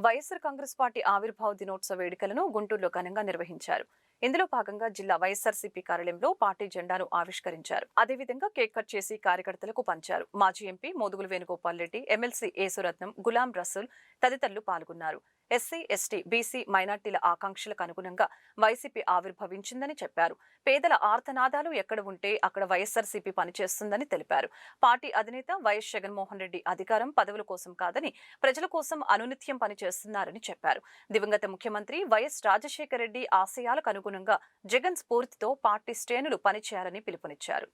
YSR Congress party ఆవిర్భావ దినోత్సవ వేడుకలను గుంటూరులో ఘనంగా నిర్వహించారు. ఇందులో భాగంగా జిల్లా వైఎస్ఆర్సీపీ కార్యాలయంలో పార్టీ జెండాను ఆవిష్కరించారు. అదేవిధంగా కేక్ కట్ చేసి కార్యకర్తలకు పంచారు. మాజీ ఎంపీ మోదుగుల వేణుగోపాల్ రెడ్డి, ఎమ్మెల్సీ యేసురత్నం, గులాం రసూల్ తదితరులు పాల్గొన్నారు. ఎస్సీ, ఎస్టీ, బీసీ, మైనార్టీల ఆకాంక్షలకు అనుగుణంగా వైసీపీ ఆవిర్భవించిందని చెప్పారు. పేదల ఆర్తనాదాలు ఎక్కడ ఉంటే అక్కడ వైఎస్ఆర్సీపీ పనిచేస్తుందని తెలిపారు. పార్టీ అధినేత వైఎస్ జగన్మోహన్ రెడ్డి అధికారం, పదవుల కోసం కాదని ప్రజల కోసం అనునిత్యం పనిచేస్తున్నారని చెప్పారు. దివంగత ముఖ్యమంత్రి వైఎస్ రాజశేఖర రెడ్డి ఆశయాలకు అనుగుణంగా జగన్ స్ఫూర్తితో పార్టీ శ్రేణులు పనిచేయాలని పిలుపునిచ్చారు.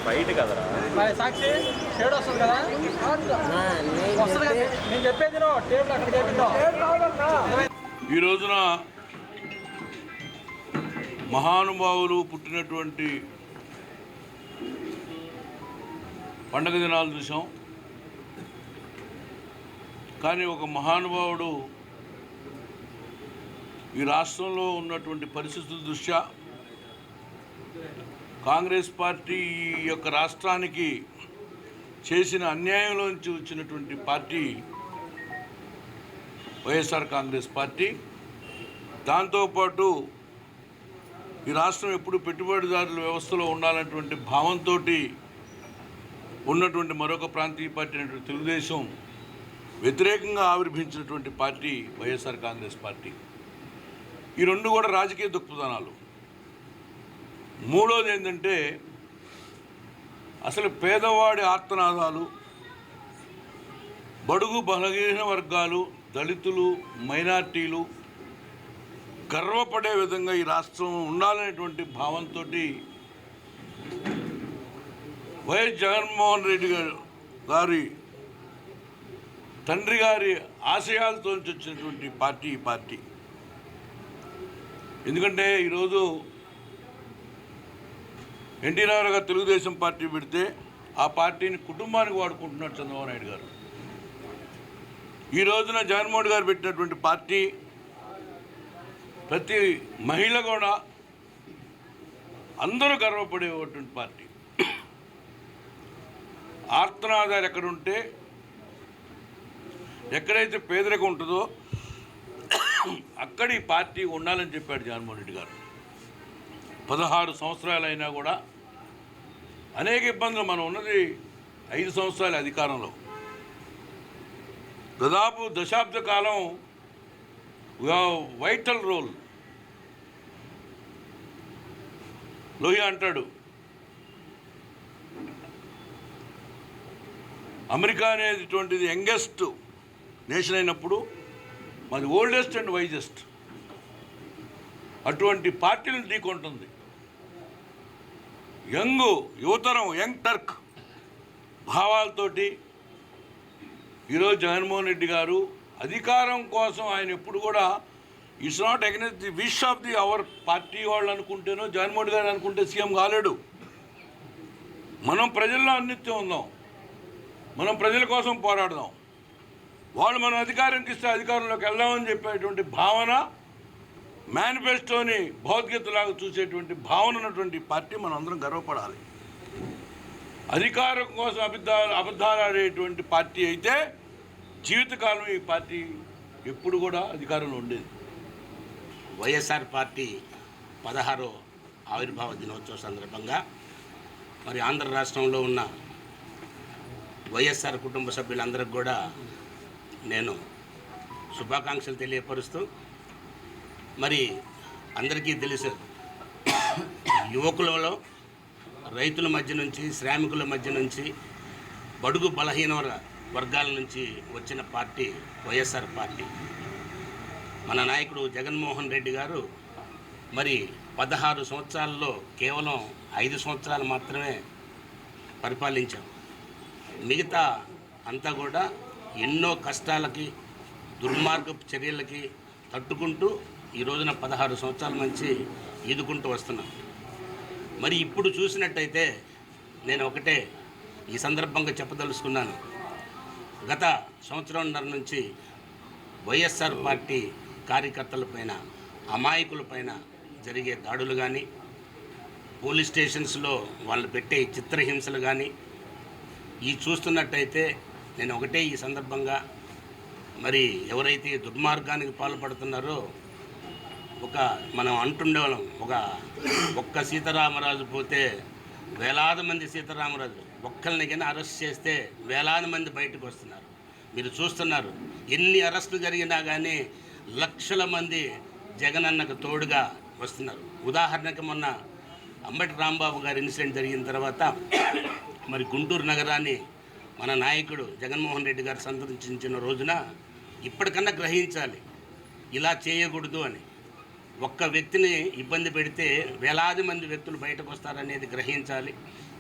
బయట కదరా సాక్షి షేడ్ వస్తుంది కదా నేను చెప్పేది టేబుల్ అక్కడ. ఈ రోజున మహానుభావులు పుట్టినటువంటి పండగ దినాలు చూసాం. కానీ ఒక మహానుభావుడు ఈ రాష్ట్రంలో ఉన్నటువంటి పరిస్థితుల దృష్ట్యా కాంగ్రెస్ పార్టీ ఈ యొక్క రాష్ట్రానికి చేసిన అన్యాయంలోంచి వచ్చినటువంటి పార్టీ వైఎస్ఆర్ కాంగ్రెస్ పార్టీ. దాంతోపాటు ఈ రాష్ట్రం ఎప్పుడు పెట్టుబడిదారుల వ్యవస్థలో ఉండాలన్నటువంటి భావంతో ఉన్నటువంటి మరొక ప్రాంతీయ పార్టీ అయినటువంటి తెలుగుదేశం వ్యతిరేకంగా ఆవిర్భించినటువంటి పార్టీ వైఎస్ఆర్ కాంగ్రెస్ పార్టీ. ఈ రెండు కూడా రాజకీయ దృక్పథాలు. మూడోది ఏంటంటే అసలు పేదవాడి ఆర్తనాదాలు, బడుగు బలహీన వర్గాలు, దళితులు, మైనార్టీలు గర్వపడే విధంగా ఈ రాష్ట్రం ఉండాలనేటువంటి భావంతో వైఎస్ జగన్మోహన్ రెడ్డి గారి తండ్రి గారి ఆశయాలతో వచ్చినటువంటి పార్టీ ఈ పార్టీ. ఎందుకంటే ఈరోజు ఎన్టీ రామారావు గారు తెలుగుదేశం పార్టీ పెడితే ఆ పార్టీని కుటుంబానికి వాడుకుంటున్నారు చంద్రబాబు నాయుడు గారు. ఈ రోజున జగన్మోహన్ గారు పెట్టినటువంటి పార్టీ ప్రతి మహిళ కూడా అందరూ గర్వపడేటువంటి పార్టీ. ఆర్తనాదాలు ఎక్కడుంటే, ఎక్కడైతే పేదరికం ఉంటుందో అక్కడ ఈ పార్టీ ఉండాలని చెప్పాడు జగన్మోహన్ రెడ్డి గారు. 16 సంవత్సరాలైనా కూడా అనేక ఇబ్బందులు. మనం ఉన్నది 5 సంవత్సరాల అధికారంలో. దాదాపు దశాబ్ద కాలం వైటల్ రోల్. లోహియా అంటాడు, అమెరికా అనేటువంటిది యంగెస్ట్ నేషన్ అయినప్పుడు మాది ఓల్డెస్ట్ అండ్ వైజెస్ట్. అటువంటి పార్టీలను ఢీకొంటుంది. యువతరం, యంగ్ టర్క్ భావాలతోటి ఈరోజు జగన్మోహన్ రెడ్డి గారు అధికారం కోసం ఆయన ఎప్పుడు కూడా it's not against the wish of the our party వాళ్ళు అనుకుంటేనో జగన్మోహన్ గారు అనుకుంటే సీఎం కాలేడు. మనం ప్రజల్లో అన్నిత్యం ఉందాం, మనం ప్రజల కోసం పోరాడదాం, వాళ్ళు మనం అధికారంకి ఇస్తే అధికారంలోకి వెళ్దామని చెప్పేటువంటి భావన, మేనిఫెస్టోని భగవద్గీతలాగా చూసేటువంటి భావన ఉన్నటువంటి పార్టీ మనం అందరం గర్వపడాలి. అధికారం కోసం అబద్ధాలు ఆడేటువంటి పార్టీ అయితే జీవితకాలం ఈ పార్టీ ఎప్పుడు కూడా అధికారంలో ఉండేది. వైఎస్ఆర్ పార్టీ 16వ ఆవిర్భావ దినోత్సవ సందర్భంగా మరి ఆంధ్ర రాష్ట్రంలో ఉన్న వైఎస్ఆర్ కుటుంబ సభ్యులందరికీ కూడా నేను శుభాకాంక్షలు తెలియపరుస్తూ, మరి అందరికీ తెలుసు యువకులలో, రైతుల మధ్య నుంచి, శ్రామికుల మధ్య నుంచి, బడుగు బలహీన వర్గాల నుంచి వచ్చిన పార్టీ వైఎస్ఆర్ పార్టీ. మన నాయకుడు జగన్మోహన్ రెడ్డి గారు మరి 16 సంవత్సరాల్లో కేవలం 5 సంవత్సరాలు మాత్రమే పరిపాలించాం. మిగతా అంతా కూడా ఎన్నో కష్టాలకి దుర్మార్గపు చర్యలకి తట్టుకుంటూ ఈ రోజున 16 సంవత్సరాల నుంచి ఈదుకుంటూ వస్తున్నాం. మరి ఇప్పుడు చూసినట్టయితే నేను ఒకటే ఈ సందర్భంగా చెప్పదలుచుకున్నాను. గత సంవత్సరంన్నర నుంచి వైఎస్ఆర్ పార్టీ కార్యకర్తలపైన, అమాయకులపైన జరిగే దాడులు కానీ, పోలీస్ స్టేషన్స్లో వాళ్ళు పెట్టే చిత్రహింసలు కానీ ఈ చూస్తున్నట్టయితే నేను ఒకటే ఈ సందర్భంగా మరి ఎవరైతే దుర్మార్గానికి పాల్పడుతున్నారో మనం అంటుండేవాళ్ళం, ఒక్క సీతారామరాజు పోతే వేలాది మంది సీతారామరాజు, ఒక్కరిని కానీ అరెస్ట్ చేస్తే వేలాది మంది బయటకు వస్తున్నారు. మీరు చూస్తున్నారు, ఎన్ని అరెస్టులు జరిగినా కానీ లక్షల మంది జగనన్నకు తోడుగా వస్తున్నారు. ఉదాహరణకు మొన్న అంబటి రాంబాబు గారి ఇన్సిడెంట్ జరిగిన తర్వాత మరి గుంటూరు నగరాన్ని మన నాయకుడు జగన్మోహన్ రెడ్డి గారు సందర్శించిన రోజున ఇప్పటికన్నా గ్రహించాలి, ఇలా చేయకూడదు అని. ఒక్క వ్యక్తిని ఇబ్బంది పెడితే వేలాది మంది వ్యక్తులు బయటకు వస్తారనేది గ్రహించాలి.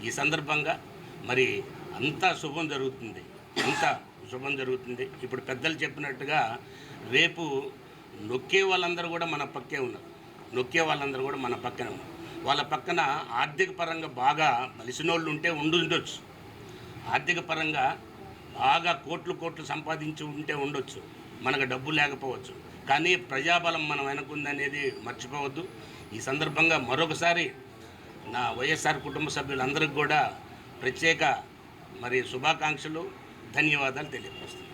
ఈ సందర్భంగా మరి అంతా శుభం జరుగుతుంది, అంతా శుభం జరుగుతుంది. ఇప్పుడు పెద్దలు చెప్పినట్టుగా రేపు నొక్కే వాళ్ళందరూ కూడా మన పక్కే ఉన్నారు, మన పక్కన ఉన్నారు. వాళ్ళ పక్కన ఆర్థిక పరంగా బాగా బలిసినోళ్ళు ఉంటే ఉండొచ్చు, ఆర్థిక పరంగా బాగా కోట్లు సంపాదించి ఉంటే ఉండొచ్చు, మనకు డబ్బు లేకపోవచ్చు, కానీ ప్రజాబలం మనం వెనకుందనేది మర్చిపోవద్దు. ఈ సందర్భంగా మరొకసారి నా వైఎస్ఆర్ కుటుంబ సభ్యులందరికీ కూడా ప్రత్యేక మరి శుభాకాంక్షలు, ధన్యవాదాలు తెలియపరుస్తున్నాను.